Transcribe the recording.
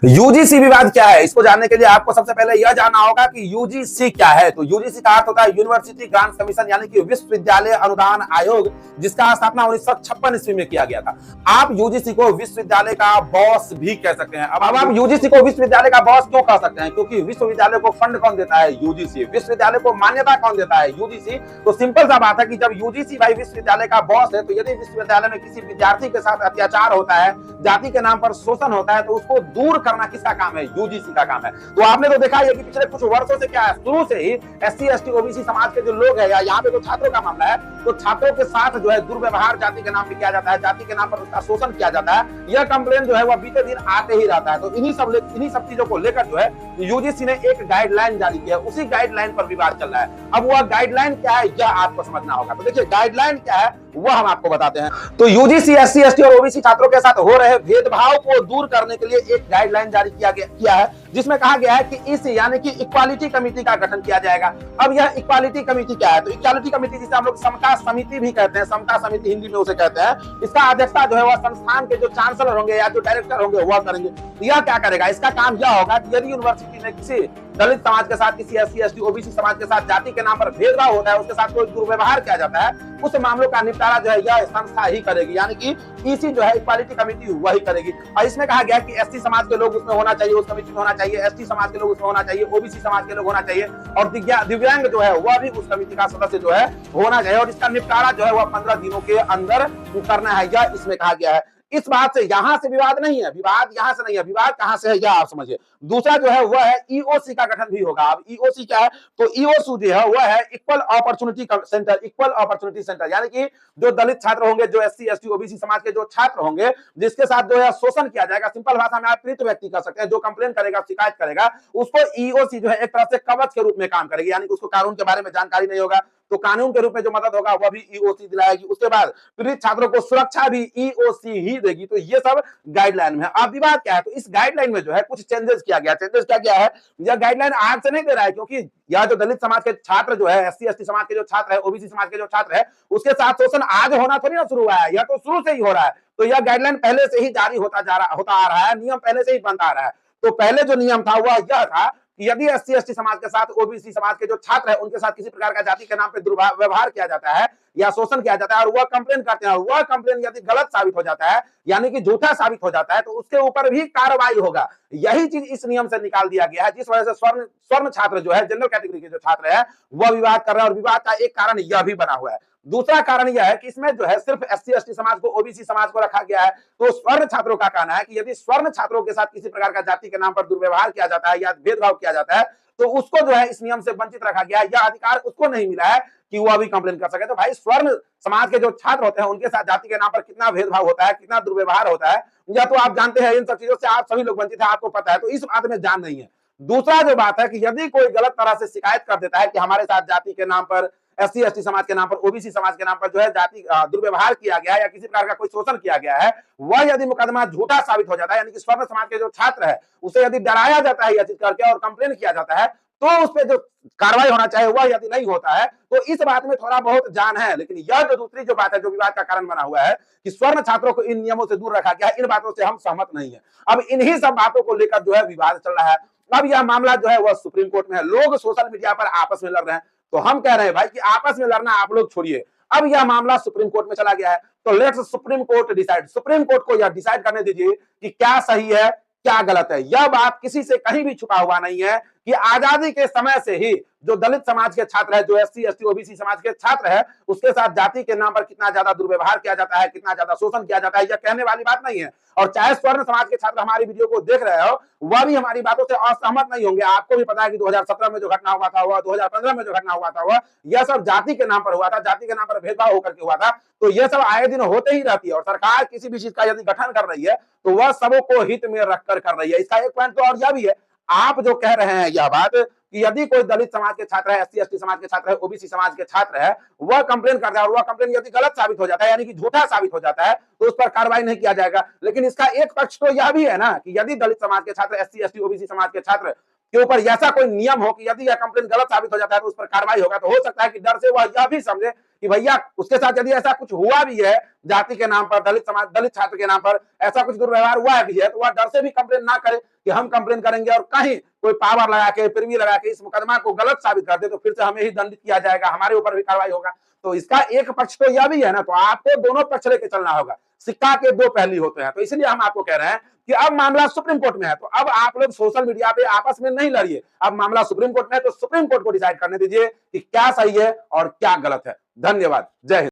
UGC विवाद क्या है, इसको जानने के लिए आपको सबसे पहले यह जानना होगा कि यूजीसी क्या है। तो यूजीसी का अर्थ होता है यूनिवर्सिटी ग्रांट्स कमीशन, यानी कि विश्वविद्यालय अनुदान आयोग, जिसका स्थापना 1956 ईस्वी में किया गया था। आप यूजीसी को विश्वविद्यालय का बॉस भी कह सकते हैं। अब आप यूजीसी को विश्वविद्यालय का बॉस क्यों कह सकते हैं? क्योंकि विश्वविद्यालय को फंड कौन देता है? यूजीसी। विश्वविद्यालय को मान्यता कौन देता है? यूजीसी। तो सिंपल सा बात है कि जब यूजीसी भाई विश्वविद्यालय का बॉस है, तो यदि विश्वविद्यालय में किसी विद्यार्थी के साथ अत्याचार होता है, जाति के नाम पर शोषण होता है, तो उसको दूर करना किसका काम है? यूजीसी का काम है। तो आपने तो देखा है कि पिछले कुछ वर्षों से क्या है, शुरू से ही एससी एसटी ओबीसी समाज के जो लोग हैं, या यहाँ पे तो छात्रों का मामला है, तो छात्रों के साथ जो है दुर्व्यवहार जाति के नाम पे किया जाता है, जाति के नाम पर उसका शोषण किया जाता है। यह कंप्लेन जो है वह बीते दिन आते ही रहता है। तो इन्हीं सब चीजों को लेकर जो है यूजीसी ने एक गाइडलाइन जारी किया है। उसी गाइडलाइन पर विवाद चल रहा है। अब वह गाइडलाइन क्या है, यह आपको समझना होगा। तो देखिए गाइडलाइन क्या है वह हम आपको बताते हैं। तो यूजीसी एससी एसटी और ओबीसी छात्रों के साथ हो रहे भेदभाव को दूर करने के लिए एक गाइडलाइन जारी किया है, जिसमें कहा गया है कि इस यानी कि इक्वालिटी कमेटी का गठन किया जाएगा। अब यह इक्वालिटी कमेटी क्या है? तो इक्वालिटी कमेटी जिसे हम लोग समता समिति भी कहते हैं, समता समिति हिंदी में उसे कहते हैं। इसका अध्यक्षता जो है वह संस्थान के जो चांसलर होंगे या जो डायरेक्टर होंगे वह करेंगे। तो यह क्या करेगा? इसका काम यह होगा कि यदि यूनिवर्सिटी में किसी दलित समाज के साथ, किसी एससी एसटी ओबीसी समाज के साथ जाति के नाम पर भेदभाव होता है, उसके साथ कोई दुर्व्यवहार किया जाता है, उस मामलों का निपटारा जो है यह संस्था ही करेगी, यानी कि ईसी जो है इक्वालिटी कमेटी वही करेगी। और इसमें कहा गया कि एसटी समाज के लोग उसमें होना चाहिए, उस कमेटी में होना चाहिए, एसटी समाज के लोग उसमें होना चाहिए, ओबीसी समाज के लोग होना चाहिए, और दिव्यांग जो है वह भी उस कमेटी का सदस्य जो है होना चाहिए। और इसका निपटारा जो है वह 15 दिनों के अंदर करना है, यह इसमें कहा गया है। इस बात से यहां से विवाद नहीं है, विवाद यहां से नहीं है, विवाद कहां से है यह आप समझिए। दूसरा जो है वह है ईओसी का गठन भी होगा। अब ईओसी क्या है? तो ईओसी जो है वह है equal opportunity centre, equal opportunity centre, यानी कि जो दलित छात्र होंगे, जो एससी एसटी ओबीसी समाज के जो छात्र होंगे, जिसके साथ जो है शोषण किया जाएगा, सिंपल भाषा में आप पीड़ित व्यक्ति कर सकते हैं, जो कंप्लेन करेगा, शिकायत करेगा, उसको ईओसी जो है एक तरह से कवच के रूप में काम करेगी, यानी कि उसको कानून के बारे में जानकारी नहीं होगा, तो कानून के रूप में जो मदद होगा वह भी ईओसी दिलाएगी। उसके बाद पीड़ित छात्रों को सुरक्षा भी ईओसी ही देगी। तो ये सब गाइडलाइन में है। अब विवाद क्या है? तो इस गाइडलाइन में जो है कुछ चेंजेस किया गया। चेंजेस क्या किया है? यह गाइडलाइन आज से नहीं दे रहा है, क्योंकि यह जो दलित समाज के छात्र जो है, एससी एसटी समाज के जो छात्र है, ओबीसी समाज के जो छात्र है, उसके साथ शोषण आज होना थोड़ी ना शुरू हुआ है, यह तो शुरू से ही हो रहा है। तो यह गाइडलाइन पहले से ही जारी होता आ रहा है, नियम पहले से ही बनता आ रहा है। तो पहले जो नियम था वह यह था कि यदि एससी एसटी समाज के साथ, ओबीसी समाज के जो छात्र है, उनके साथ किसी प्रकार का जाति के नाम पे दुर्व्यवहार किया जाता है या शोषण किया जाता है, और वह कंप्लेन करते हैं, और वह कंप्लेन यदि गलत साबित हो जाता है, यानी कि झूठा साबित हो जाता है, तो उसके ऊपर भी कार्रवाई होगा। यही चीज इस नियम से निकाल दिया गया है, जिस वजह से स्वर्ण छात्र जो है, जनरल कैटेगरी के जो छात्र है, वह विवाद कर रहे हैं। और विवाद का एक कारण यह भी बना हुआ है। दूसरा कारण यह है कि इसमें जो है सिर्फ एससी एसटी समाज को, ओबीसी समाज को रखा गया है। तो स्वर्ण छात्रों का कहना है कि यदि स्वर्ण छात्रों के साथ किसी प्रकार का जाति के नाम पर दुर्व्यवहार किया जाता है या भेदभाव किया जाता है, तो उसको जो है इस नियम से वंचित रखा गया है। यह अधिकार उसको नहीं मिला है कि वो अभी कंप्लेन कर सके। तो भाई स्वर्ण समाज के जो छात्र होते हैं, उनके साथ जाति के नाम पर कितना भेदभाव होता है, कितना दुर्व्यवहार होता है, या तो आप जानते हैं, इन सब चीजों से आप सभी लोग वंचित है, आपको पता है। तो इस बात में जान नहीं है। दूसरा जो बात है कि यदि कोई गलत तरह से शिकायत कर देता है कि हमारे साथ जाति के नाम पर, एससी एसटी समाज के नाम पर, ओबीसी समाज के नाम पर जो है जाति दुर्व्यवहार किया गया है या किसी प्रकार का कोई शोषण किया गया है, वह यदि मुकदमा झूठा साबित हो जाता है, यानी कि स्वर्ण समाज के जो छात्र है उसे यदि डराया जाता है यह चीज करके और कंप्लेन किया जाता है, तो उस पर जो कार्रवाई होना चाहिए वह यदि नहीं होता है, तो इस बात में थोड़ा बहुत जान है। लेकिन यह जो दूसरी जो बात है, जो विवाद का कारण बना हुआ है कि स्वर्ण छात्रों को इन नियमों से दूर रखा गया है, इन बातों से हम सहमत नहीं है। अब इन्हीं सब बातों को लेकर जो है विवाद चल रहा है। अब यह मामला जो है वह सुप्रीम कोर्ट में है। लोग सोशल मीडिया पर आपस में लड़ रहे हैं, तो हम कह रहे हैं भाई कि आपस में लड़ना आप लोग छोड़िए, अब यह मामला सुप्रीम कोर्ट में चला गया है, तो let's supreme court decide. Supreme court को यह डिसाइड करने दीजिए कि क्या सही है, क्या गलत है। यह बात किसी से कहीं भी छुपा हुआ नहीं है कि आजादी के समय से ही जो दलित समाज के छात्र है, जो एससी एसटी ओबीसी समाज के छात्र है, उसके साथ जाति के नाम पर कितना ज्यादा दुर्व्यवहार किया जाता है, कितना ज्यादा शोषण किया जाता है, यह कहने वाली बात नहीं है। और चाहे स्वर्ण समाज के छात्र हमारी वीडियो को देख रहे हो, वह भी हमारी बातों से असहमत नहीं होंगे। आपको भी पता है कि 2017 में जो घटना हुआ था, वह 2015 में जो घटना हुआ था, वह यह सब जाति के नाम पर हुआ था, जाति के नाम पर भेदभाव होकर के हुआ था। तो यह सब आए दिन होते ही रहती है, और सरकार किसी भी चीज का यदि गठन कर रही है तो वह सबों को हित में रखकर कर रही है। इसका एक पॉइंट तो और यह भी है, आप जो कह रहे हैं यह बात कि यदि कोई दलित समाज के छात्र है, एससी एसटी समाज के छात्र है, ओबीसी समाज के छात्र है, वह कंप्लेन करता है और वह कंप्लेन यदि गलत साबित हो जाता है, यानी कि झूठा साबित हो जाता है, तो उस पर कार्रवाई नहीं किया जाएगा। लेकिन इसका एक पक्ष तो यह भी है ना कि यदि दलित समाज के छात्र, एससी एसटी ओबीसी समाज के छात्र के ऊपर ऐसा कोई नियम हो कि यदि यह कंप्लेन गलत साबित हो जाता है तो उस पर कार्रवाई होगा। तो हो सकता है कि डर से वह यह भी समझे कि भैया उसके साथ यदि ऐसा कुछ हुआ भी है, जाति के नाम पर, दलित छात्र के नाम पर ऐसा कुछ दुर्व्यवहार हुआ भी है, तो वह डर से भी कंप्लेन ना करे कि हम कंप्लेन करेंगे और कहीं कोई पावर लगा के, प्रिवी लगा के इस मुकदमा को गलत साबित कर दे तो फिर से हमें ही दंडित किया जाएगा, हमारे ऊपर भी कार्रवाई होगा। तो इसका एक पक्ष तो यह भी है ना, तो आपको दोनों पक्ष लेके चलना होगा। सिक्का के दो पहलू होते हैं। तो इसलिए हम आपको कह रहे हैं कि अब मामला सुप्रीम कोर्ट में है, तो अब आप लोग सोशल मीडिया पे आपस में नहीं लड़िए। अब मामला सुप्रीम कोर्ट में है तो सुप्रीम कोर्ट को डिसाइड करने दीजिए कि क्या सही है और क्या गलत है। धन्यवाद। जय हिंद।